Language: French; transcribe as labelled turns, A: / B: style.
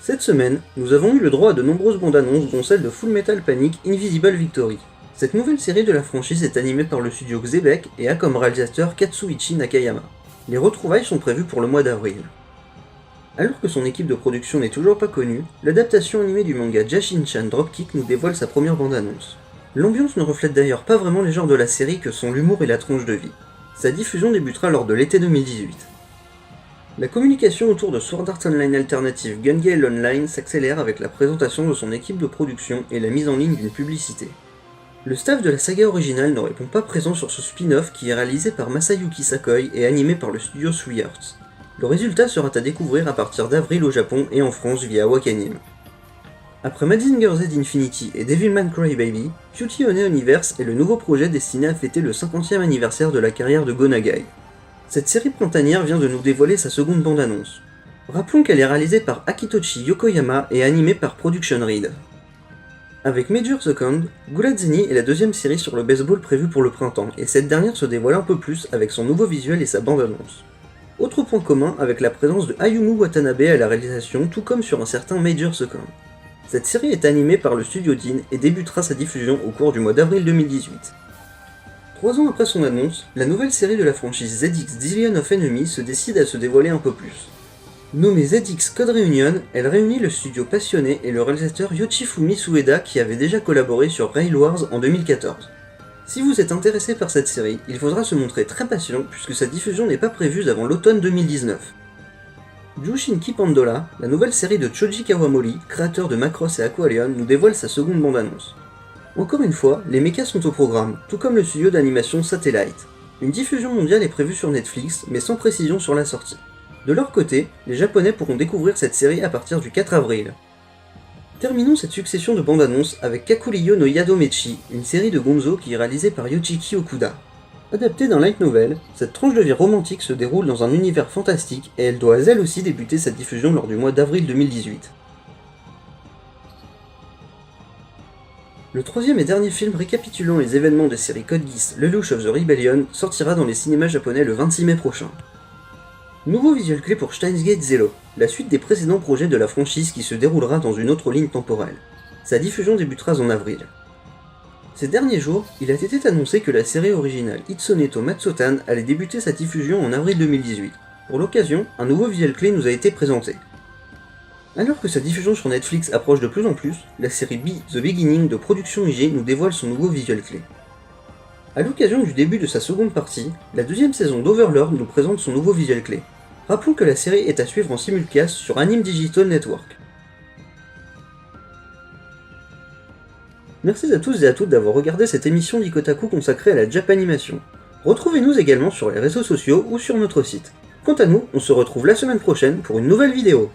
A: Cette semaine, nous avons eu le droit à de nombreuses bandes annonces dont celle de Full Metal Panic Invisible Victory. Cette nouvelle série de la franchise est animée par le studio Xebec et a comme réalisateur Katsuichi Nakayama. Les retrouvailles sont prévues pour le mois d'avril. Alors que son équipe de production n'est toujours pas connue, l'adaptation animée du manga Jashin-chan Dropkick nous dévoile sa première bande-annonce. L'ambiance ne reflète d'ailleurs pas vraiment les genres de la série que sont l'humour et la tronche de vie. Sa diffusion débutera lors de l'été 2018. La communication autour de Sword Art Online Alternative Gun Gale Online s'accélère avec la présentation de son équipe de production et la mise en ligne d'une publicité. Le staff de la saga originale ne répond pas présent sur ce spin-off qui est réalisé par Masayuki Sakoi et animé par le studio 3Arts. Le résultat sera à découvrir à partir d'avril au Japon et en France via Wakanim. Après Mazinger Z Infinity et Devilman Crybaby, Cutie Honey Universe est le nouveau projet destiné à fêter le 50e anniversaire de la carrière de Go Nagai. Cette série printanière vient de nous dévoiler sa seconde bande-annonce. Rappelons qu'elle est réalisée par Akitoshi Yokoyama et animée par Production Read. Avec Major Second, Gulazzini est la deuxième série sur le baseball prévue pour le printemps, et cette dernière se dévoile un peu plus avec son nouveau visuel et sa bande-annonce. Autre point commun avec la présence de Ayumu Watanabe à la réalisation, tout comme sur un certain Major Second. Cette série est animée par le studio Dean et débutera sa diffusion au cours du mois d'avril 2018. 3 ans après son annonce, la nouvelle série de la franchise ZX Zillion of Enemy se décide à se dévoiler un peu plus. Nommée ZX Code Reunion, elle réunit le studio passionné et le réalisateur Yoshifumi Sueda qui avait déjà collaboré sur Rail Wars en 2014. Si vous êtes intéressé par cette série, il faudra se montrer très patient puisque sa diffusion n'est pas prévue avant l'automne 2019. Jushinki Pandola, la nouvelle série de Choji Kawamori, créateur de Macross et Aqualion, nous dévoile sa seconde bande-annonce. Encore une fois, les mechas sont au programme, tout comme le studio d'animation Satellite. Une diffusion mondiale est prévue sur Netflix, mais sans précision sur la sortie. De leur côté, les Japonais pourront découvrir cette série à partir du 4 avril. Terminons cette succession de bandes annonces avec Kakuryō no Yadomechi, une série de Gonzo qui est réalisée par Yoshiki Okuda. Adaptée d'un light novel, cette tranche de vie romantique se déroule dans un univers fantastique et elle doit elle aussi débuter sa diffusion lors du mois d'avril 2018. Le troisième et dernier film récapitulant les événements des séries Code Geass, Lelouch of the Rebellion sortira dans les cinémas japonais le 26 mai prochain. Nouveau visuel clé pour Steins Gate Zero, la suite des précédents projets de la franchise qui se déroulera dans une autre ligne temporelle. Sa diffusion débutera en avril. Ces derniers jours, il a été annoncé que la série originale Itsuneto Matsutan allait débuter sa diffusion en avril 2018. Pour l'occasion, un nouveau visuel clé nous a été présenté. Alors que sa diffusion sur Netflix approche de plus en plus, la série Be The Beginning de Production IG nous dévoile son nouveau visuel clé. A l'occasion du début de sa seconde partie, la deuxième saison d'Overlord nous présente son nouveau visuel clé. Rappelons que la série est à suivre en simulcast sur Anime Digital Network. Merci à tous et à toutes d'avoir regardé cette émission d'Ikotaku consacrée à la Japanimation. Retrouvez-nous également sur les réseaux sociaux ou sur notre site. Quant à nous, on se retrouve la semaine prochaine pour une nouvelle vidéo.